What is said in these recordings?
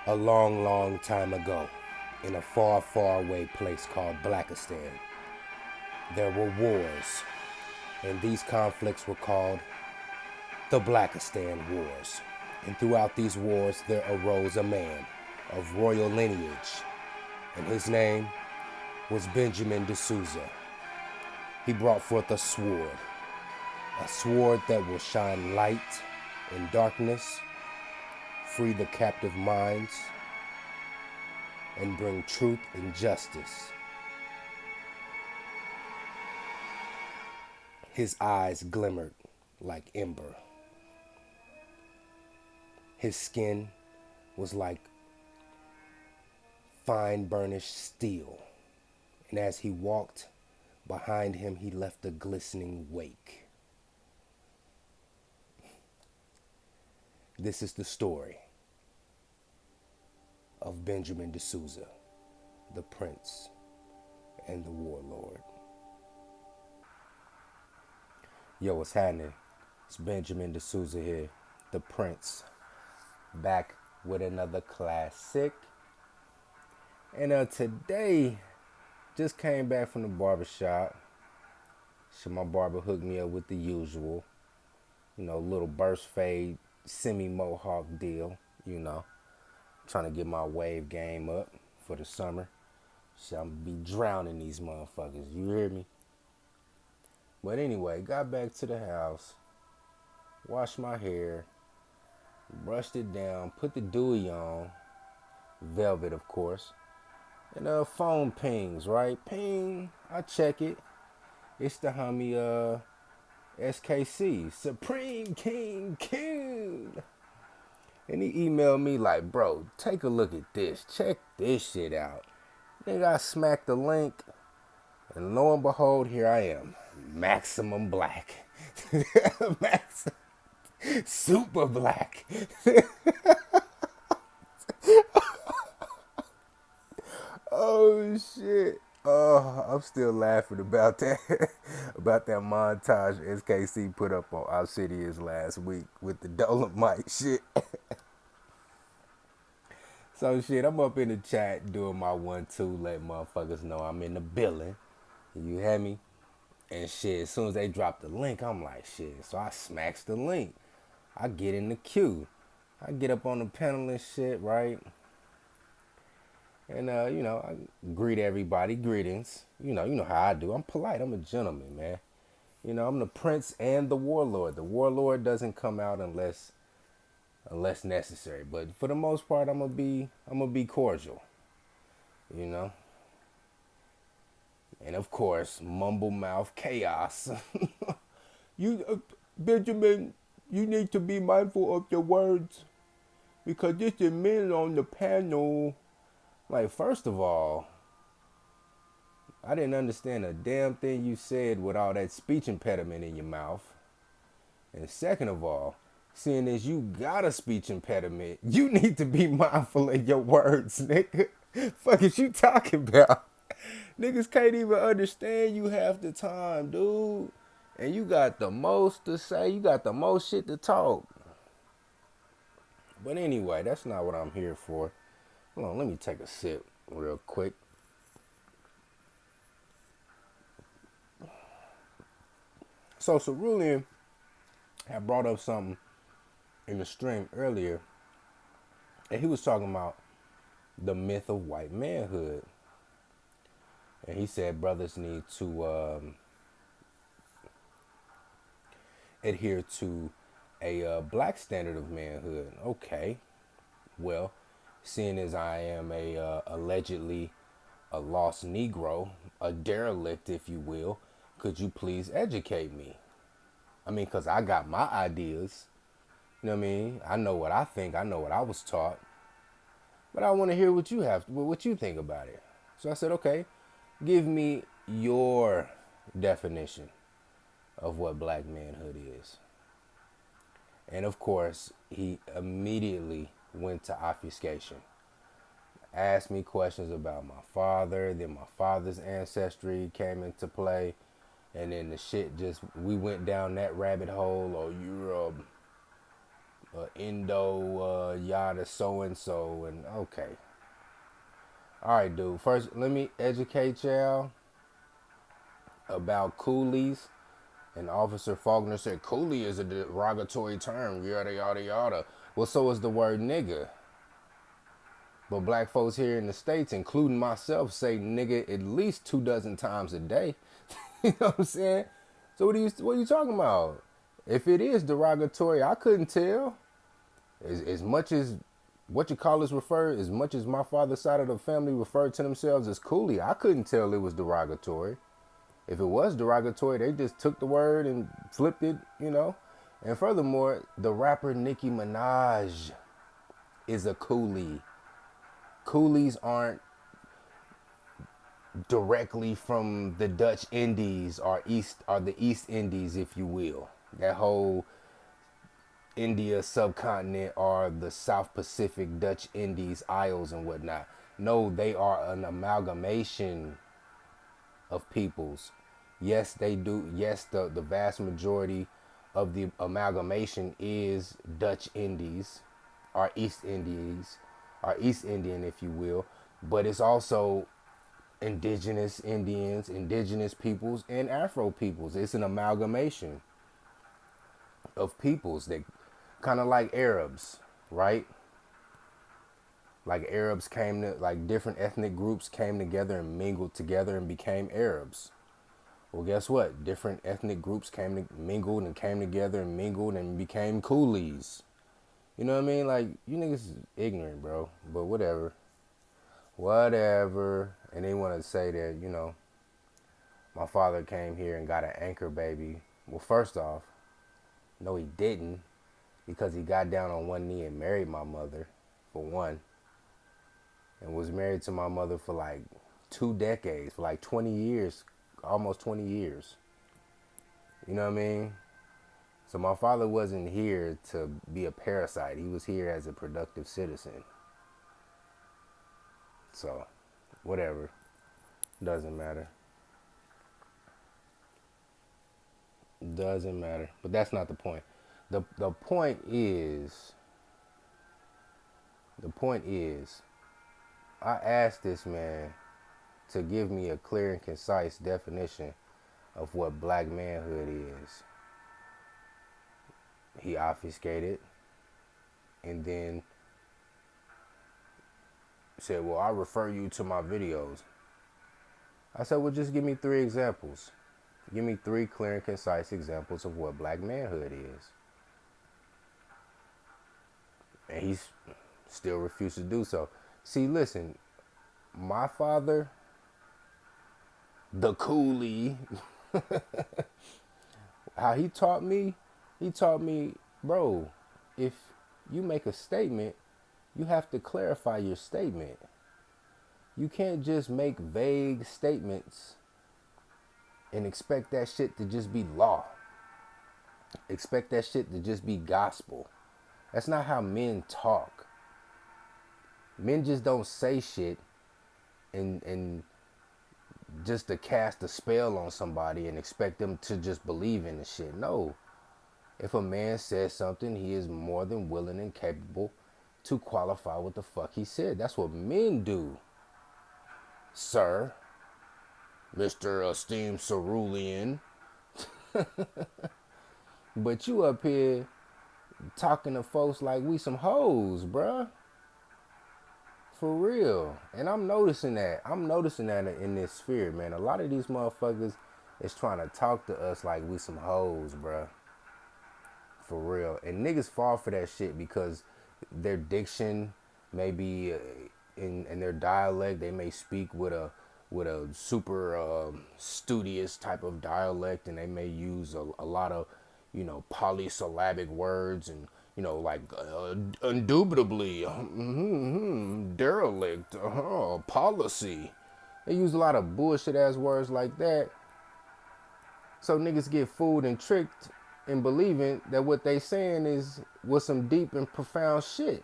A long, long time ago, in a far, far away place called Blackistan, there were wars, and these conflicts were called the Blackistan Wars. And throughout these wars, there arose a man of royal lineage, and his name was BenjaminDeSouza. He brought forth a sword that will shine light in darkness, free the captive minds, and bring truth and justice. His eyes glimmered like ember. His skin was like fine burnished steel. And as he walked, behind him he left a glistening wake. This is the story of BenjaminDeSouza, the Prince and the Warlord. Yo, what's happening? It's BenjaminDeSouza here, the Prince, back with another classic. And today, just came back from the barbershop. So my barber hooked me up with the usual, little burst fade, semi-mohawk deal, Trying to get my wave game up for the summer. So I'm gonna be drowning these motherfuckers, you hear me? But anyway, got back to the house, washed my hair, brushed it down, put the dewy on, velvet of course, and phone pings, right? Ping, I check it. It's the homie SKC, Supreme King King. And he emailed me like, bro, take a look at this. Check this shit out. Then I smacked the link, and lo and behold, here I am. Maximum black. Super black. Oh, shit. Oh, I'm still laughing about that. About that montage SKC put up on Obsidian's last week with the Dolomite shit. So shit, I'm up in the chat doing my 1-2, letting motherfuckers know I'm in the building. You hear me? And shit, as soon as they drop the link, I'm like, shit. So I smacks the link. I get in the queue. I get up on the panel and shit, right? And I greet everybody. Greetings. You know how I do. I'm polite. I'm a gentleman, man. I'm the Prince and the Warlord. The Warlord doesn't come out unless necessary. But for the most part, I'm gonna be cordial, you know. And of course, mumble mouth chaos. Benjamin, you need to be mindful of your words because this is men on the panel. Like, first of all, I didn't understand a damn thing you said with all that speech impediment in your mouth. And second of all, seeing as you got a speech impediment, you need to be mindful of your words, nigga. Fuck is you talking about? Niggas can't even understand you half the time, dude. And you got the most to say. You got the most shit to talk. But anyway, that's not what I'm here for. Hold on, let me take a sip real quick. So Cerulean had brought up something in the stream earlier, and he was talking about the myth of white manhood. And he said brothers need to adhere to a black standard of manhood. Okay, well, seeing as I am a allegedly a lost Negro, a derelict, if you will, could you please educate me? I mean, because I got my ideas. You know what I mean? I know what I think. I know what I was taught. But I want to hear what you think about it. So I said, okay, give me your definition of what black manhood is. And of course, he immediately went to obfuscation. Asked me questions about my father, then my father's ancestry came into play, and then the shit just, we went down that rabbit hole. Oh, you're Indo, yada, so and so, and okay. All right, dude. First, let me educate y'all about coolies. And Officer Faulkner said, coolie is a derogatory term, yada, yada, yada. Well, so is the word nigga. But black folks here in the States, including myself, say nigga at least 24 times a day. You know what I'm saying? So what are you talking about? If it is derogatory, I couldn't tell. As much as what you call us refer, as much as my father's side of the family referred to themselves as coolie, I couldn't tell it was derogatory. If it was derogatory, they just took the word and flipped it, you know. And furthermore, the rapper Nicki Minaj is a coolie. Coolies aren't directly from the Dutch Indies or the East Indies, if you will. That whole India subcontinent or the South Pacific, Dutch Indies, Isles and whatnot. No, they are an amalgamation of peoples. Yes, they do. Yes, the vast majority of the amalgamation is Dutch Indies or East Indies or East Indian, if you will. But it's also indigenous Indians, indigenous peoples, and Afro peoples. It's an amalgamation of peoples that kind of like Arabs, right? Like Arabs came to, like different ethnic groups came together and mingled together and became Arabs. Well, guess what? Different ethnic groups mingled and came together and mingled and became coolies. You know what I mean? Like, you niggas is ignorant, bro. But whatever. Whatever. And they want to say that, you know, my father came here and got an anchor baby. Well, first off, no, he didn't. Because he got down on one knee and married my mother, for one. And was married to my mother for like 2 decades, for like 20 years, almost 20 years. You know what I mean? So my father wasn't here to be a parasite. He was here as a productive citizen. So, whatever. Doesn't matter. Doesn't matter. But that's not the point. The point is, I asked this man to give me a clear and concise definition of what black manhood is. He obfuscated and then said, well, I refer you to my videos. I said, well, just give me 3 examples. Give me 3 clear and concise examples of what black manhood is. And he still refused to do so. See, listen, my father, the coolie, how he taught me, bro, if you make a statement, you have to clarify your statement. You can't just make vague statements and expect that shit to just be law. Expect that shit to just be gospel. That's not how men talk. Men just don't say shit and just to cast a spell on somebody and expect them to just believe in the shit. No. If a man says something, he is more than willing and capable to qualify what the fuck he said. That's what men do, sir. Mr. Esteemed Cerulean. But you up here talking to folks like we some hoes, bruh. For real. And I'm noticing that. In this sphere, man. A lot of these motherfuckers is trying to talk to us like we some hoes, bruh. For real. And niggas fall for that shit because their diction may be in their dialect. They may speak with a super studious type of dialect, and they may use a lot of, you know, polysyllabic words and, you know, like indubitably, derelict, policy. They use a lot of bullshit ass words like that. So niggas get fooled and tricked in believing that what they saying was some deep and profound shit.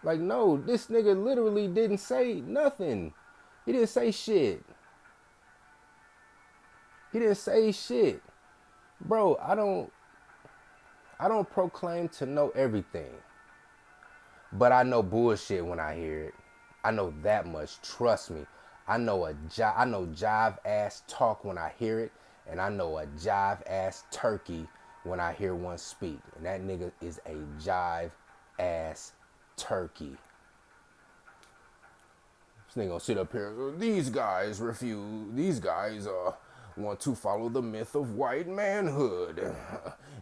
Like, no, this nigga literally didn't say nothing. He didn't say shit. Bro, I don't proclaim to know everything. But I know bullshit when I hear it. I know that much. Trust me. I know jive ass talk when I hear it, and I know a jive ass turkey when I hear one speak. And that nigga is a jive ass turkey. This nigga gonna sit up here. These guys refuse. These guys want to follow the myth of white manhood,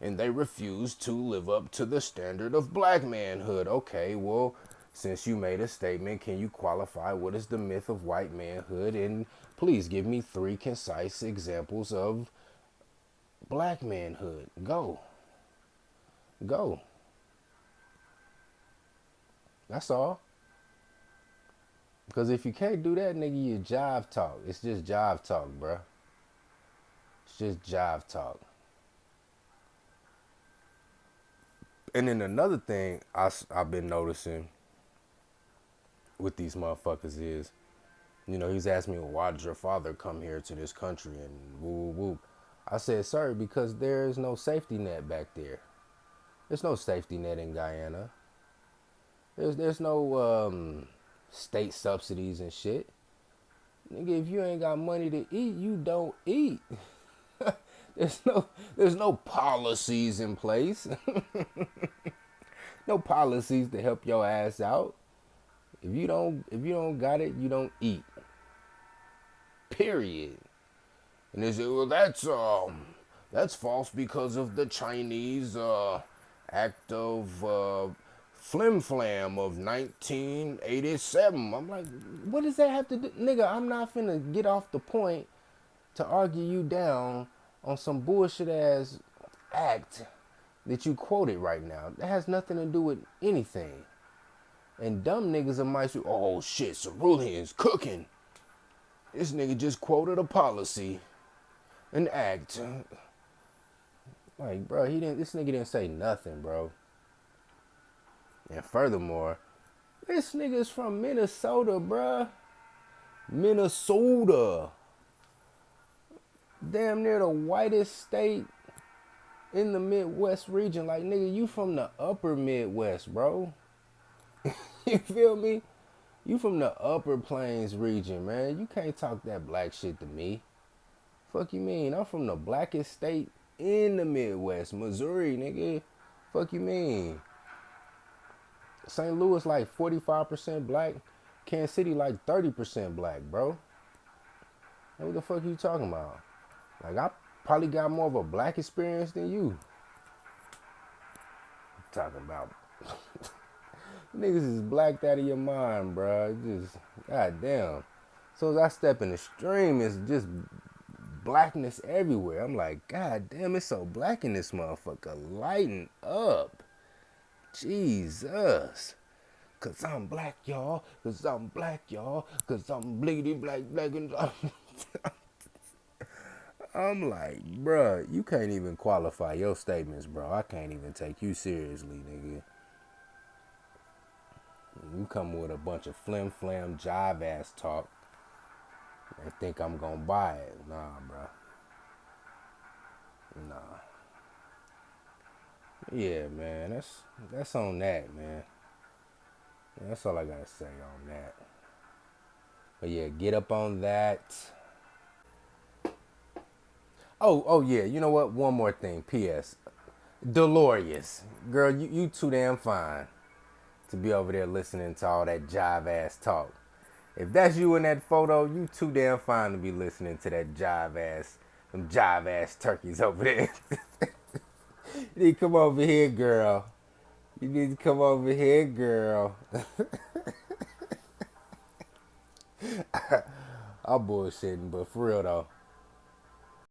and they refuse to live up to the standard of black manhood. Okay, well, since you made a statement, can you qualify what is the myth of white manhood? And please give me 3 concise examples of black manhood. Go. Go. That's all. Because if you can't do that, nigga, you jive talk. It's just jive talk, bruh. It's just jive talk. And then another thing I've been noticing with these motherfuckers is, you know, he's asking me, well, why did your father come here to this country and woo woo woo? I said, sir, because there is no safety net back there. There's no safety net in Guyana. There's no state subsidies and shit. Nigga, if you ain't got money to eat, you don't eat. There's no policies in place. No policies to help your ass out. If you don't got it, you don't eat. Period. And they say, well, that's false because of the Chinese act of Flim Flam of 1987. I'm like, what does that have to do? Nigga, I'm not finna get off the point to argue you down on some bullshit ass act that you quoted right now. That has nothing to do with anything. And dumb niggas might say, oh shit, Cerulean's cooking. This nigga just quoted a policy, an act. Like, bro, this nigga didn't say nothing, bro. And furthermore, this nigga's from Minnesota, bruh. Minnesota. Damn near the whitest state in the Midwest region. Like, nigga, you from the upper Midwest, bro. You feel me? You from the upper plains region, man. You can't talk that black shit to me. Fuck you mean? I'm from the blackest state in the Midwest. Missouri, nigga. Fuck you mean? St. Louis like 45% black. Kansas City like 30% black, bro. What the fuck are you talking about? Like, I probably got more of a black experience than you. Talking about niggas is blacked out of your mind, bro. Just goddamn. So as I step in the stream, it's just blackness everywhere. I'm like, god damn, it's so black in this motherfucker. Lighten up. Jesus. Cause I'm black, y'all. Cause I'm black, y'all. Cause I'm bleedy black, and I'm like, bruh, you can't even qualify your statements, bro. I can't even take you seriously, nigga. You come with a bunch of flim flam jive ass talk and think I'm gonna buy it. Nah, bro. Nah. Yeah, man. That's on that, man. That's all I gotta say on that. But yeah, get up on that. Oh yeah, you know what? One more thing. P.S. Delorious. Girl, you too damn fine to be over there listening to all that jive ass talk. If that's you in that photo, you too damn fine to be listening to that them jive ass turkeys over there. You need to come over here, girl. You need to come over here, girl. I'm bullshitting, but for real though,